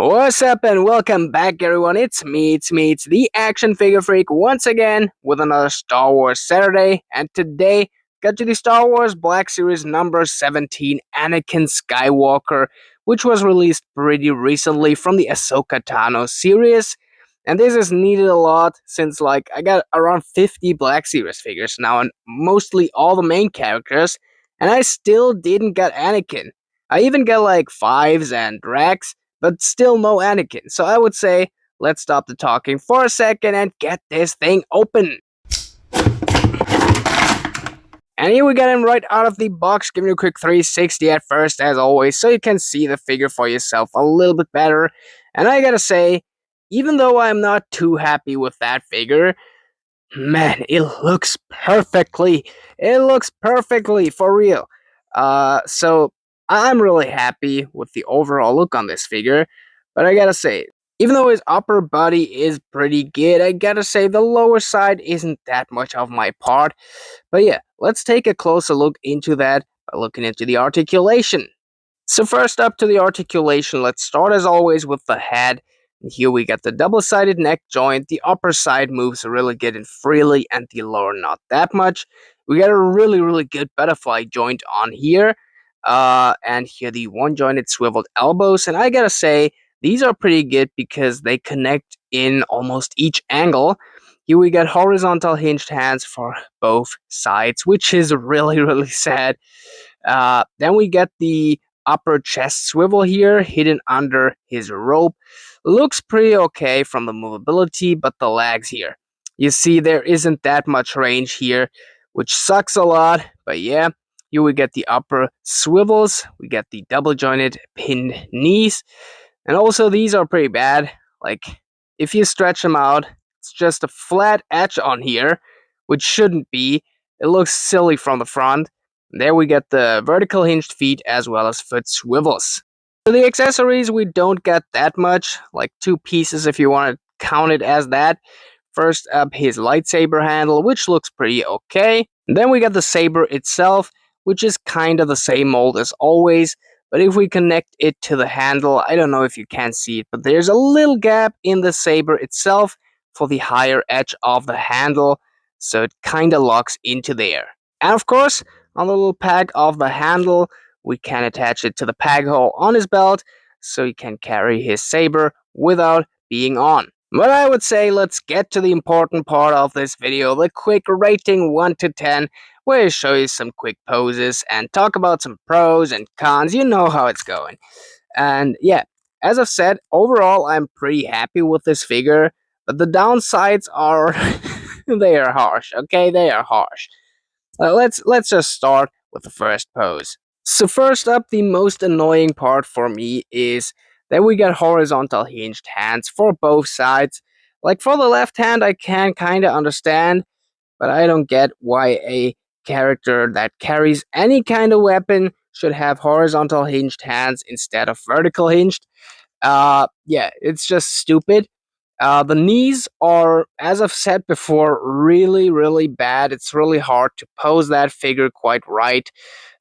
What's up and welcome back everyone, it's the Action Figure Freak once again with another Star Wars Saturday, and today got to the Star Wars Black Series number 17 Anakin Skywalker, which was released pretty recently from the Ahsoka series. And this is needed a lot since I got around 50 Black Series figures now and mostly all the main characters, and I still didn't get Anakin. I even got like Fives and Rex, but still no Anakin. So I would say, let's stop the talking for a second and get this thing open. And here we got him right out of the box, giving you a quick 360 at first, as always, so you can see the figure for yourself a little bit better. And I gotta say, even though I'm not too happy with that figure, man, it looks perfectly. It looks perfectly, for real. So I'm really happy with the overall look on this figure. But I gotta say, even though his upper body is pretty good, I gotta say the lower side isn't that much of my part. But yeah, let's take a closer look into that by looking into the articulation. So first up to the articulation, let's start as always with the head. Here we got the double-sided neck joint. The upper side moves really good and freely, and the lower not that much. We got a really good butterfly joint on here. And here the one-jointed swiveled elbows. And I gotta say, these are pretty good because they connect in almost each angle. Here we got horizontal hinged hands for both sides, which is really sad. Then we get the upper chest swivel here, hidden under his robe. Looks pretty okay from the movability, but the legs here. You see, there isn't that much range here, which sucks a lot, but yeah. Here we get the upper swivels, we get the double jointed pinned knees, and also these are pretty bad. Like, if you stretch them out, it's just a flat edge on here, which shouldn't be. It looks silly from the front. There we get the vertical hinged feet as well as foot swivels. For the accessories, we don't get that much, like 2 pieces if you want to count it as that. First up, his lightsaber handle, which looks pretty okay. And then we got the saber itself, which is kind of the same mold as always. But if we connect it to the handle, I don't know if you can see it, but there's a little gap in the saber itself for the higher edge of the handle, so it kind of locks into there. And of course, on the little peg of the handle, we can attach it to the peg hole on his belt, so he can carry his saber without being on. But I would say let's get to the important part of this video, the quick rating 1 to 10, where I show you some quick poses and talk about some pros and cons. You know how it's going. And yeah, as I've said, overall I'm pretty happy with this figure, but the downsides are they are harsh, okay? They are harsh. Let's just start with the first pose. So first up, the most annoying part for me is that we get horizontal hinged hands for both sides. Like for the left hand, I can kind of understand, but I don't get why a character that carries any kind of weapon should have horizontal hinged hands instead of vertical hinged. Yeah, it's just stupid. The knees are, as I've said before, really bad. It's really hard to pose that figure quite right.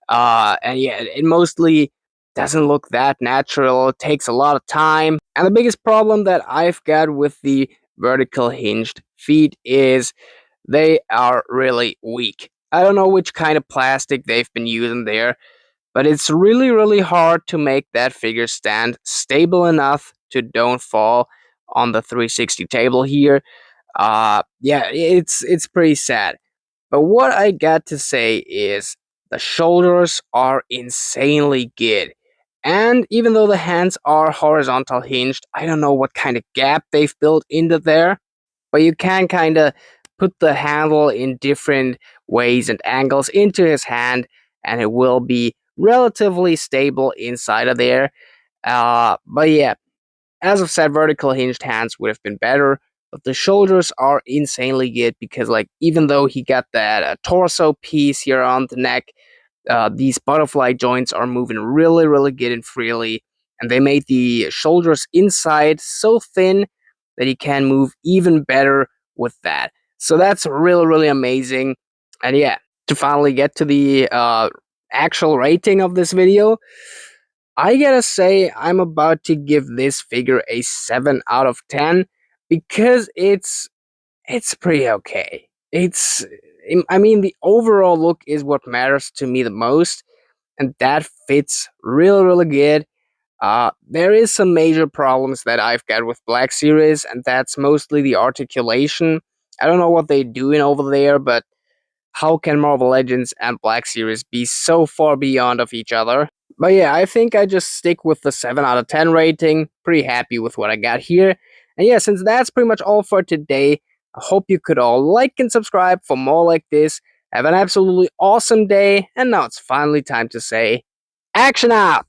And yeah, it mostly doesn't look that natural. It takes a lot of time. And the biggest problem that I've got with the vertical hinged feet is they are really weak. I don't know which kind of plastic they've been using there, but it's really hard to make that figure stand stable enough to don't fall on the 360 table here. Yeah, it's pretty sad. But what I got to say is the shoulders are insanely good. And even though the hands are horizontal hinged, I don't know what kind of gap they've built into there, but you can kind of put the handle in different ways and angles into his hand, and it will be relatively stable inside of there. But yeah, as I've said, vertical hinged hands would have been better, but the shoulders are insanely good because, like, even though he got that torso piece here on the neck, these butterfly joints are moving really good and freely, and they made the shoulders inside so thin that he can move even better with that. So that's really amazing. And yeah, to finally get to the actual rating of this video, I gotta say, I'm about to give this figure a 7 out of 10 because it's pretty okay. I mean, the overall look is what matters to me the most, and that fits really good. There is some major problems that I've got with Black Series, and that's mostly the articulation. I don't know what they're doing over there, but how can Marvel Legends and Black Series be so far beyond of each other? But yeah, I think I just stick with the 7 out of 10 rating. Pretty happy with what I got here. And yeah, since that's pretty much all for today, I hope you could all like and subscribe for more like this. Have an absolutely awesome day, and now it's finally time to say, action out!